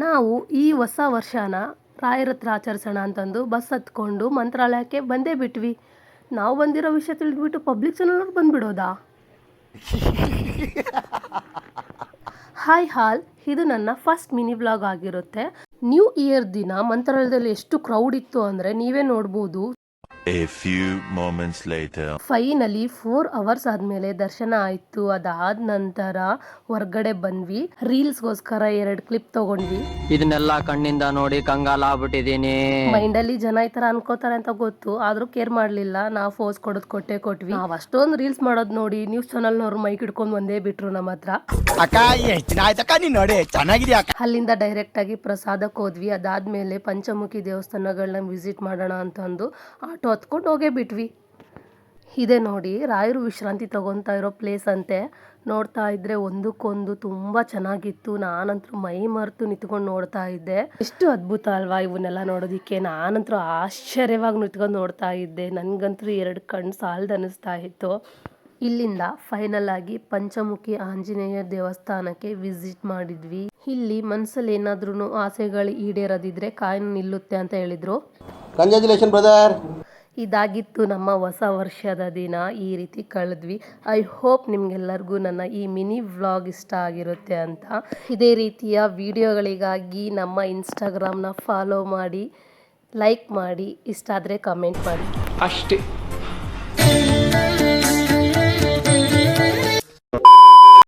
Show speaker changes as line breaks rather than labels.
ನಾವು ಈ ಹೊಸ ವರ್ಷನ ರಾಯರ ಹತ್ರ ಆಚರಿಸೋಣ ಅಂತಂದು ಬಸ್ ಹತ್ಕೊಂಡು ಮಂತ್ರಾಲಯಕ್ಕೆ ಬಂದೇ ಬಿಟ್ವಿ. ನಾವು ಬಂದಿರೋ ವಿಷಯ ತಿಳಿದ್ಬಿಟ್ಟು ಪಬ್ಲಿಕ್ ಚಾನಲ್ನವ್ರು ಬಂದ್ಬಿಡೋದಾ? ಹಾಯ್ ಹಾಲ್, ಇದು ನನ್ನ ಫಸ್ಟ್ ಮಿನಿ ವ್ಲಾಗ್ ಆಗಿರುತ್ತೆ. ನ್ಯೂ ಇಯರ್ ದಿನ ಮಂತ್ರಾಲಯದಲ್ಲಿ ಎಷ್ಟು ಕ್ರೌಡ್ ಇತ್ತು ಅಂದರೆ ನೀವೇ ನೋಡ್ಬೋದು.
A few moments later.
Finally 4 hours ಆದಮೇಲೆ ದರ್ಶನ ಆಯಿತು. ಅದಾದ ನಂತರ ಹೊರ್ಗಡೆ ಬಂದ್ವಿ. ರೀಲ್ಸ್ಗೋಸ್ಕರ 2 ಕ್ಲಿಪ್ ತಗೊಂಡ್ವಿ.
ಇದನ್ನೆಲ್ಲ ಕಣ್ಣಿಂದ ನೋಡಿ ಕಂಗಾಲ ಆಗ್ಬಿಟ್ಟಿದೀನಿ.
ಮೈಂಡಲ್ಲಿ ಜನ ಈ ಥರ ಅನ್ಕೋತಾರೆ ಅಂತ ಗೊತ್ತು, ಆದರೂ ಕೇರ್ ಮಾಡಲಿಲ್ಲ. ನಾವು ಫೋಸ್ ಕೊಟ್ವಿ. ನಾವು ಅಷ್ಟೊಂದು ರೀಲ್ಸ್ ಮಾಡೋದು ನೋಡಿ ನ್ಯೂಸ್ ಚಾನಲ್ನವ್ರು ಮೈಕ್ ಹಿಡ್ಕೊಂಡು ಬಂದೇ ಬಿಟ್ರು ನಮ್ಮ ಹತ್ರ. ಅಲ್ಲಿಂದ ಡೈರೆಕ್ಟ್ ಆಗಿ ಪ್ರಸಾದಕ್ಕೆ ಹೋದ್ವಿ. ಅದಾದ್ಮೇಲೆ ಪಂಚಮುಖಿ ದೇವಸ್ಥಾನಗಳನ್ನ ವಿಸಿಟ್ ಮಾಡೋಣ ಅಂತಂದು ಆಟೋ ಹತ್ಕೊಂಡು ಹೋಗೇ ಬಿಟ್ವಿ. ಇದೆ ನೋಡಿ ರಾಯರು ವಿಶ್ರಾಂತಿ ತಗೊತಾ ಇರೋ ಪ್ಲೇಸ್ ಅಂತೆ. ನೋಡ್ತಾ ಇದ್ರೆ ಒಂದಕ್ಕೊಂದು ತುಂಬ ಚೆನ್ನಾಗಿತ್ತು. ನಾನಂತರೂ ಮೈ ಮರೆತು ನಿಂತ್ಕೊಂಡು ನೋಡ್ತಾ ಇದ್ದೆ. ಎಷ್ಟು ಅದ್ಭುತ ಅಲ್ವಾ ಇವನ್ನೆಲ್ಲ ನೋಡೋದಿಕ್ಕೆ. ನಾನಂತರೂ ಆಶ್ಚರ್ಯವಾಗಿ ನಿಂತ್ಕೊಂಡು ನೋಡ್ತಾ ಇದ್ದೆ. ನನಗಂತೂ 2 ಕಣ್ಣು ಸಾಲದು ಅನ್ನಿಸ್ತಾ ಇತ್ತು. ಇಲ್ಲಿಂದ ಫೈನಲ್ ಆಗಿ ಪಂಚಮುಖಿ ಆಂಜನೇಯ ದೇವಸ್ಥಾನಕ್ಕೆ ವಿಸಿಟ್ ಮಾಡಿದ್ವಿ. ಇಲ್ಲಿ ಮನಸ್ಸಲ್ಲಿ ಏನಾದ್ರೂ ಆಸೆಗಳು ಈಡೇರದಿದ್ರೆ ಕಾಯಿನ್ ನಿಲ್ಲುತ್ತೆ ಅಂತ ಹೇಳಿದ್ರು.
Congratulation brother.
ಇದಾಗಿತ್ತು ನಮ್ಮ ಹೊಸ ವರ್ಷದ ದಿನ. ಈ ರೀತಿ ಕಳೆದ್ವಿ. ಐ ಹೋಪ್ ನಿಮ್ಗೆಲ್ಲರಿಗೂ ನನ್ನ ಈ ಮಿನಿ ವ್ಲಾಗ್ ಇಷ್ಟ ಆಗಿರುತ್ತೆ ಅಂತ. ಇದೇ ರೀತಿಯ ವಿಡಿಯೋಗಳಿಗಾಗಿ ನಮ್ಮ ಇನ್ಸ್ಟಾಗ್ರಾಮ್ನ ಫಾಲೋ ಮಾಡಿ, ಲೈಕ್ ಮಾಡಿ, ಇಷ್ಟ ಆದರೆ ಕಮೆಂಟ್ ಮಾಡಿ
ಅಷ್ಟೇ.